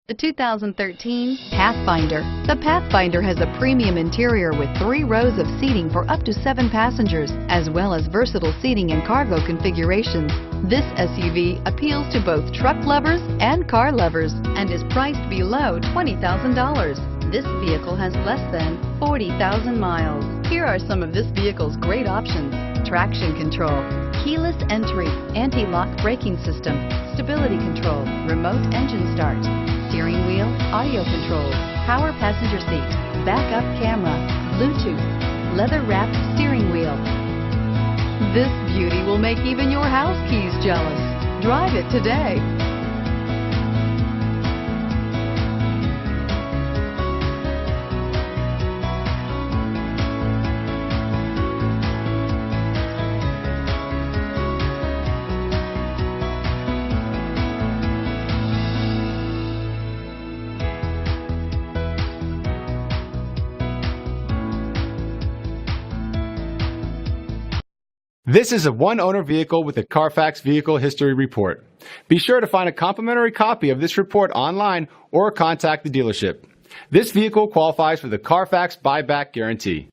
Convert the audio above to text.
The 2013 Pathfinder. The Pathfinder has a premium interior with 3 rows of seating for up to 7 passengers, as well as versatile seating and cargo configurations. This SUV appeals to both truck lovers and car lovers and is priced below $20,000. This vehicle has less than 40,000 miles. Here are some of this vehicle's great options: traction control, keyless entry, anti-lock braking system, stability control, remote engine start, steering wheel audio controls, power passenger seat, backup camera, Bluetooth, leather-wrapped steering wheel. This beauty will make even your house keys jealous. Drive it today. This is a one-owner vehicle with a CARFAX Vehicle History Report. Be sure to find a complimentary copy of this report online or contact the dealership. This vehicle qualifies for the CARFAX Buyback Guarantee.